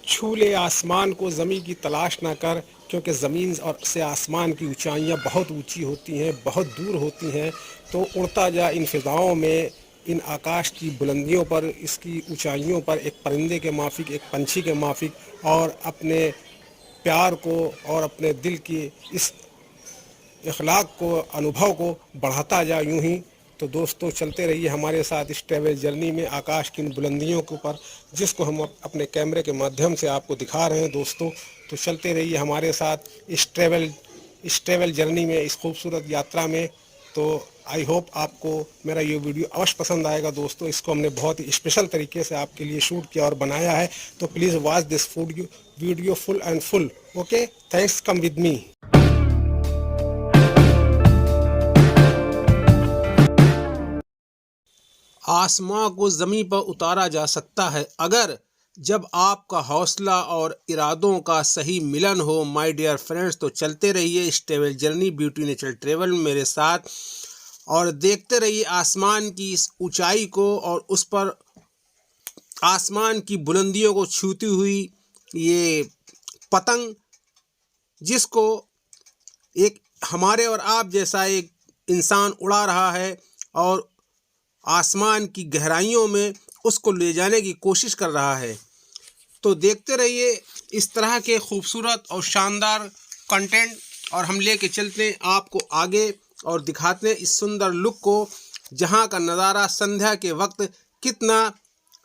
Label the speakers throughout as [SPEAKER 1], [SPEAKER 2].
[SPEAKER 1] छू ले आसमान को, ज़मीं की तलाश ना कर, क्योंकि ज़मीन और से आसमान की ऊंचाइयां बहुत ऊंची होती हैं, बहुत दूर होती हैं। तो उड़ता जा इन फ़िज़ाओं में, इन आकाश की बुलंदियों पर, इसकी ऊंचाइयों पर, एक परिंदे के माफ़िक, एक पंछी के माफ़िक, और अपने प्यार को और अपने दिल की इस इखलाक को, अनुभव को बढ़ाता जा यूं ही। तो दोस्तों, चलते रहिए हमारे साथ इस ट्रैवल जर्नी में, आकाश की इन बुलंदियों के ऊपर, जिसको हम अपने कैमरे के माध्यम से आपको दिखा रहे हैं दोस्तों। तो चलते रहिए हमारे साथ इस ट्रैवल जर्नी में, इस खूबसूरत यात्रा में। तो आई होप आपको मेरा ये वीडियो अवश्य पसंद आएगा दोस्तों। इसको हमने बहुत ही स्पेशल तरीके से आपके लिए शूट किया और बनाया है। तो please watch this video full and full. Okay, thanks, come with me. आसमां को ज़मीं पर उतारा जा सकता है अगर जब आपका हौसला और इरादों का सही मिलन हो। माय डियर फ्रेंड्स, तो चलते रहिए इस travel journey, beauty nature travel मेरे साथ, और देखते रहिए आसमान की इस ऊंचाई को और उस पर आसमान की बुलंदियों को छूती हुई ये पतंग, जिसको एक हमारे और आप जैसा एक इंसान उड़ा रहा है और आसमान की गहराइयों में उसको ले जाने की कोशिश कर रहा है। तो देखते रहिए इस तरह के खूबसूरत और शानदार कंटेंट, और हम लेके चलते हैं आपको आगे और दिखाते हैं इस सुंदर लुक को, जहाँ का नज़ारा संध्या के वक्त कितना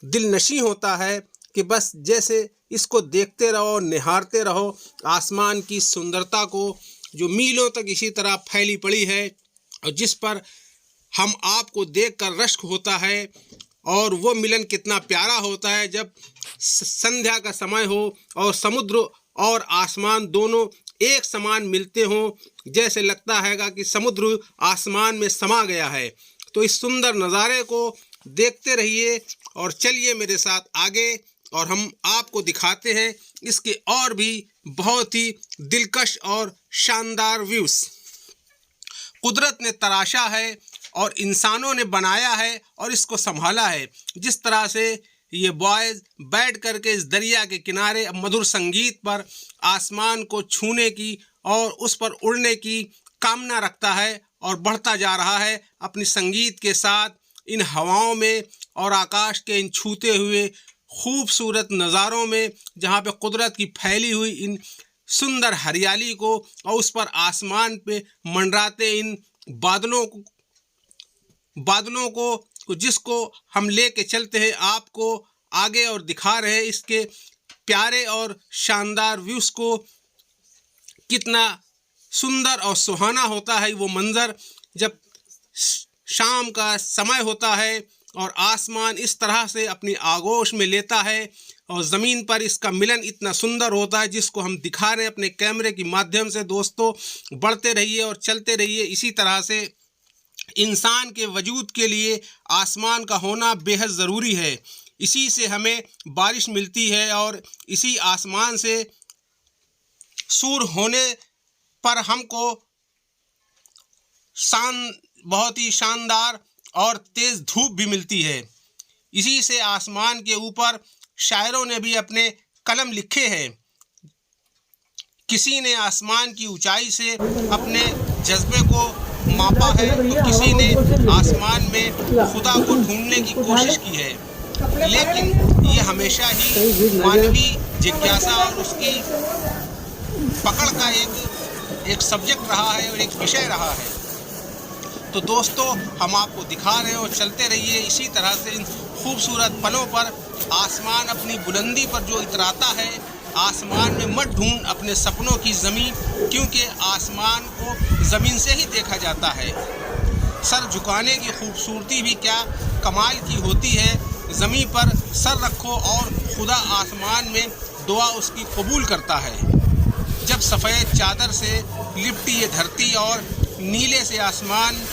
[SPEAKER 1] दिलनशी होता है कि बस जैसे इसको देखते रहो, निहारते रहो आसमान की सुंदरता को, जो मीलों तक इसी तरह फैली पड़ी है, और जिस पर हम आपको देखकर रश्क होता है। और वो मिलन कितना प्यारा होता है जब संध्या का समय हो और समुद्र और आसमान दोनों एक समान मिलते हों, जैसे लगता हैगा कि समुद्र आसमान में समा गया है। तो इस सुंदर नज़ारे को देखते रहिए और चलिए मेरे साथ आगे, और हम आपको दिखाते हैं इसके और भी बहुत ही दिलकश और शानदार व्यूज़। कुदरत ने तराशा है और इंसानों ने बनाया है और इसको संभाला है। जिस तरह से ये बॉयज़ बैठ करके इस दरिया के किनारे मधुर संगीत पर आसमान को छूने की और उस पर उड़ने की कामना रखता है और बढ़ता जा रहा है अपनी संगीत के साथ इन हवाओं में और आकाश के इन छूते हुए खूबसूरत नज़ारों में, जहाँ पे कुदरत की फैली हुई इन सुंदर हरियाली को और उस पर आसमान पे मंडराते इन बादलों को जिसको हम लेके चलते हैं आपको आगे और दिखा रहे हैं इसके प्यारे और शानदार व्यूज़ को। कितना सुंदर और सुहाना होता है वो मंज़र जब शाम का समय होता है और आसमान इस तरह से अपनी आगोश में लेता है और ज़मीन पर इसका मिलन इतना सुंदर होता है, जिसको हम दिखा रहे हैं अपने कैमरे के माध्यम से। दोस्तों, बढ़ते रहिए और चलते रहिए इसी तरह से। इंसान के वजूद के लिए आसमान का होना बेहद ज़रूरी है। इसी से हमें बारिश मिलती है और इसी आसमान से सूर्य होने पर हमको बहुत ही शानदार और तेज़ धूप भी मिलती है। इसी से आसमान के ऊपर शायरों ने भी अपने कलम लिखे हैं। किसी ने आसमान की ऊंचाई से अपने जज्बे को मापा है, तो किसी ने आसमान में खुदा को ढूंढने की कोशिश की है। लेकिन ये हमेशा ही मानवीय जिज्ञासा और उसकी पकड़ का एक सब्जेक्ट रहा है और एक विषय रहा है। तो दोस्तों, हम आपको दिखा रहे हैं और चलते रहिए इसी तरह से इन खूबसूरत पलों पर। आसमान अपनी बुलंदी पर जो इतराता है, आसमान में मत ढूंढ अपने सपनों की ज़मीन, क्योंकि आसमान को ज़मीन से ही देखा जाता है। सर झुकाने की खूबसूरती भी क्या कमाल की होती है। ज़मीन पर सर रखो और खुदा आसमान में दुआ उसकी कबूल करता है। जब सफ़ेद चादर से लिपटी ये धरती और नीले से आसमान,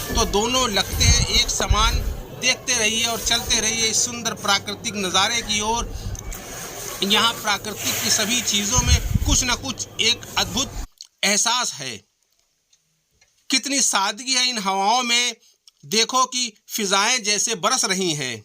[SPEAKER 1] तो दोनों लगते हैं एक समान। देखते रहिए और चलते रहिए इस सुंदर प्राकृतिक नज़ारे की ओर। यहाँ प्राकृतिक की सभी चीज़ों में कुछ न कुछ एक अद्भुत एहसास है। कितनी सादगी है इन हवाओं में। देखो कि फिजाएं जैसे बरस रही हैं।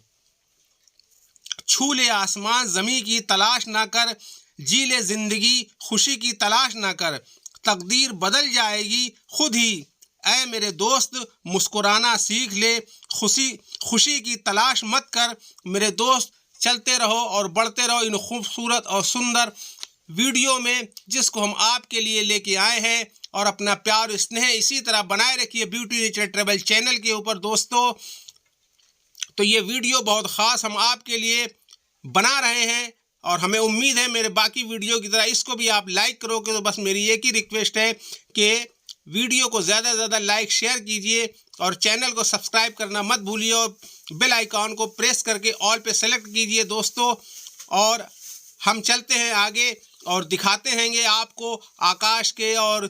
[SPEAKER 1] छू ले आसमान ज़मीं की तलाश ना कर, जी ले ज़िंदगी खुशी की तलाश ना कर, तकदीर बदल जाएगी खुद ही। ऐ मेरे दोस्त मुस्कुराना सीख ले, खुशी की तलाश मत कर। मेरे दोस्त चलते रहो और बढ़ते रहो इन खूबसूरत और सुंदर वीडियो में जिसको हम आपके लिए लेके आए हैं, और अपना प्यार स्नेह इसी तरह बनाए रखिए ब्यूटी नेचर ट्रेवल चैनल के ऊपर दोस्तों। तो ये वीडियो बहुत ख़ास हम आपके लिए बना रहे हैं, और हमें उम्मीद है मेरे बाकी वीडियो की तरह इसको भी आप लाइक करोगे। तो बस मेरी एक ही रिक्वेस्ट है कि वीडियो को ज़्यादा से ज़्यादा लाइक शेयर कीजिए, और चैनल को सब्सक्राइब करना मत भूलिए, और बेल आइकॉन को प्रेस करके ऑल पे सेलेक्ट कीजिए दोस्तों। और हम चलते हैं आगे और दिखाते हैंगे आपको आकाश के और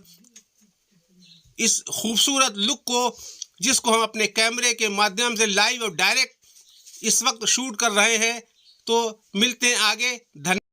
[SPEAKER 1] इस खूबसूरत लुक को, जिसको हम अपने कैमरे के माध्यम से लाइव और डायरेक्ट इस वक्त शूट कर रहे हैं। तो मिलते हैं आगे। धन्यवाद।